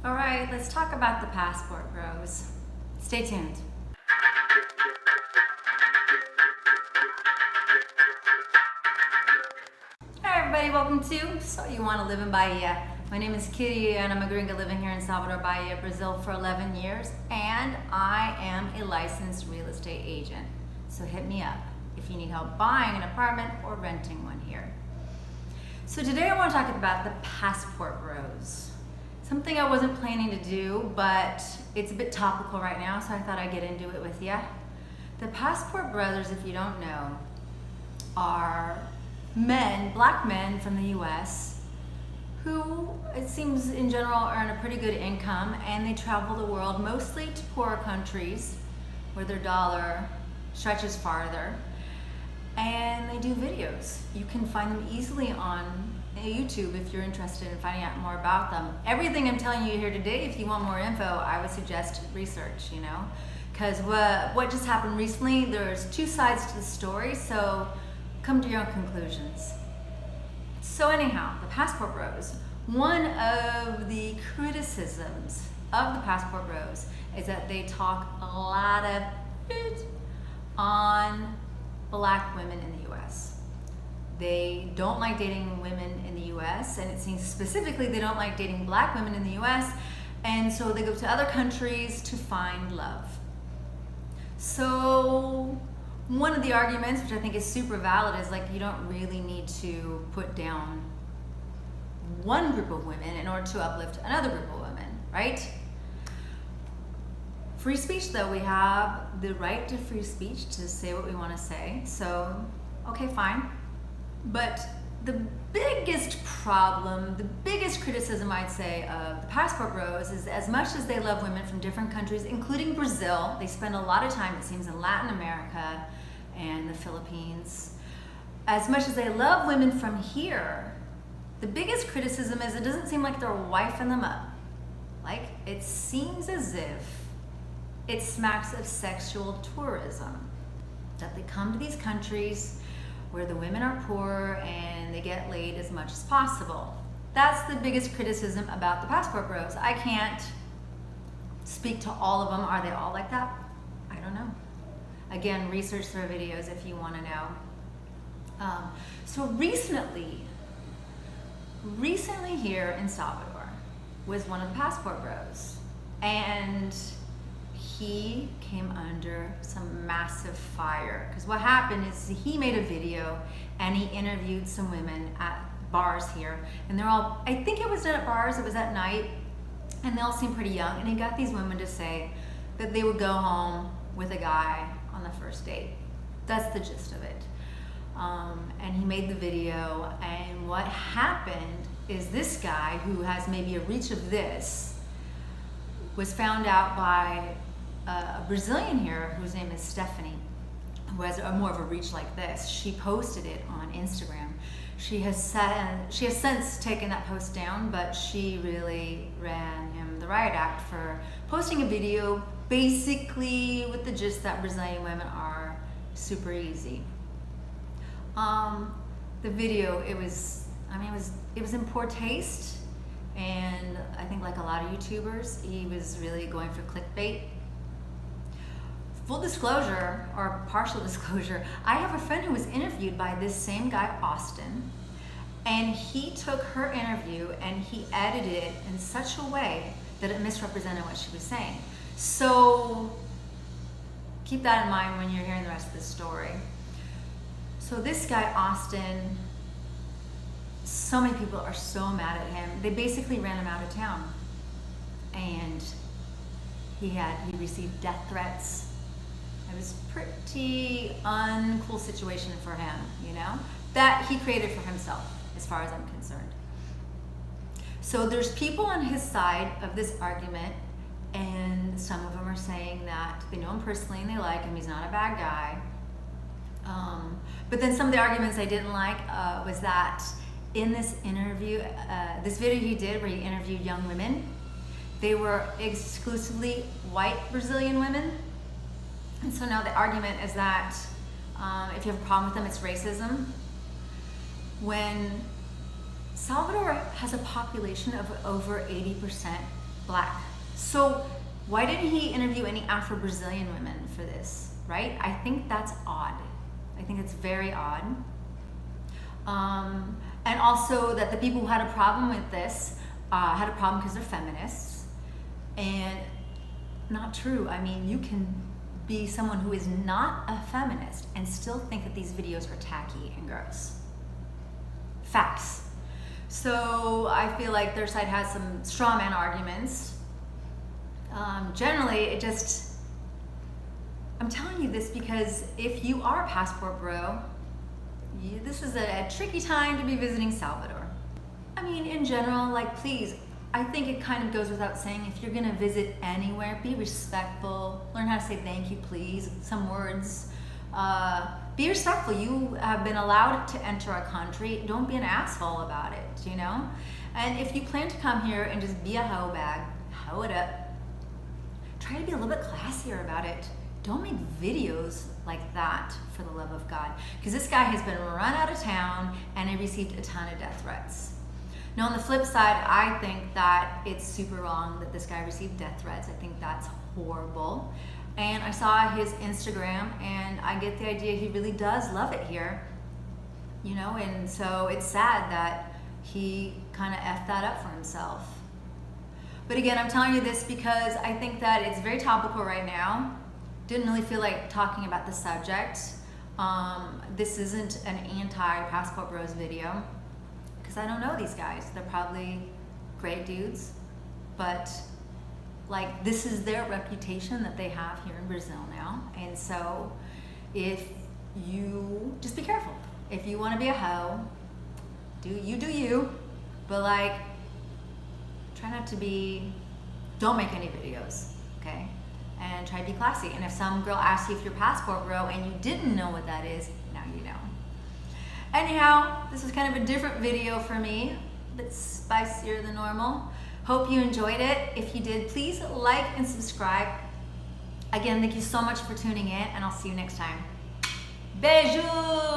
All right, let's talk about the passport bros. Stay tuned. Hi everybody, welcome to So You Want to Live in Bahia. My name is Kitty and I'm a gringa living here in Salvador, Bahia, Brazil for 11 years, and I am a licensed real estate agent. So hit me up if you need help buying an apartment or renting one here. So today I want to talk about the passport bros. Something I wasn't planning to do, but it's a bit topical right now, so I thought I'd get into it with you. The passport brothers, if you don't know, are men, black men from the US, who it seems in general earn a pretty good income, and they travel the world mostly to poorer countries where their dollar stretches farther, and they do videos. You can find them easily on YouTube if you're interested in finding out more about them. Everything I'm telling you here today, if you want more info, I would suggest research, because what just happened recently, there's two sides to the story, so come to your own conclusions. So anyhow, the passport bros, one of the criticisms of the passport bros is that they talk a lot of shit on black women in the US. They don't like dating women in the US, and it seems specifically they don't like dating black women in the US, and so they go to other countries to find love. So one of the arguments, which I think is super valid, is like you don't really need to put down one group of women in order to uplift another group of women, right? Free speech, though, we have the right to free speech to say what we want to say, so okay, fine. But the biggest problem, the biggest criticism, I'd say, of the passport bros is as much as they love women from different countries, including Brazil, they spend a lot of time, it seems, in Latin America and the Philippines. As much as they love women from here, the biggest criticism is it doesn't seem like they're wifing them up. Like, it seems as if it smacks of sexual tourism, that they come to these countries where the women are poor and they get laid as much as possible. That's the biggest criticism about the passport bros. I can't speak to all of them. Are they all like that? I don't know. Again, research their videos if you want to know. So recently here in Salvador was one of the passport bros, and he came under some massive fire, because what happened is he made a video and he interviewed some women at bars here, and they're all, I think it was at bars, it was at night, and they all seemed pretty young, and he got these women to say that they would go home with a guy on the first date. That's the gist of it. And he made the video, and what happened is this guy, who has maybe a reach of this, was found out by a Brazilian here whose name is Stephanie, who has more of a reach like this. She posted it on Instagram. She has since taken that post down, but she really ran him the riot act for posting a video basically with the gist that Brazilian women are super easy. The video, it was in poor taste, and I think, like a lot of YouTubers, he was really going for clickbait. Full disclosure, or partial disclosure, I have a friend who was interviewed by this same guy, Austin, and he took her interview and he edited it in such a way that it misrepresented what she was saying. So keep that in mind when you're hearing the rest of the story. So this guy, Austin, so many people are so mad at him. They basically ran him out of town, and he received death threats. It was a pretty uncool situation for him, that he created for himself, as far as I'm concerned. So there's people on his side of this argument, and some of them are saying that they know him personally and they like him, he's not a bad guy. But then some of the arguments I didn't like was that in this interview, this video he did where he interviewed young women, they were exclusively white Brazilian women. And so now the argument is that if you have a problem with them, it's racism. When Salvador has a population of over 80% black. So why didn't he interview any Afro-Brazilian women for this, right? I think that's odd. I think it's very odd. And also that the people who had a problem with this had a problem because they're feminists. And not true. I mean, you can be someone who is not a feminist and still think that these videos are tacky and gross. Facts. So I feel like their side has some straw man arguments. Generally, it just, I'm telling you this because if you are a passport bro, this is a tricky time to be visiting Salvador. I mean, in general, like, please, I think it kind of goes without saying, if you're gonna visit anywhere, be respectful, learn how to say thank you, please, some words. Be respectful. You have been allowed to enter a country. Don't be an asshole about it, you know? And if you plan to come here and just be a hoe bag, hoe it up. Try to be a little bit classier about it. Don't make videos like that, for the love of God. Because this guy has been run out of town and he received a ton of death threats. Now, on the flip side, I think that it's super wrong that this guy received death threats. I think that's horrible. And I saw his Instagram, and I get the idea he really does love it here, you know, and so it's sad that he kind of effed that up for himself. But again, I'm telling you this because I think that it's very topical right now. Didn't really feel like talking about the subject. This isn't an anti-Passport Bros video, because I don't know these guys. They're probably great dudes, but like, this is their reputation that they have here in Brazil now. And so if you, just be careful. If you want to be a hoe, do you, but like, try not to be, don't make any videos, okay? And try to be classy. And if some girl asks you if you're passport bro and you didn't know what that is, now you know. Anyhow, this was kind of a different video for me, a bit spicier than normal. Hope you enjoyed it. If you did, please like and subscribe. Again, thank you so much for tuning in, and I'll see you next time. Beijo!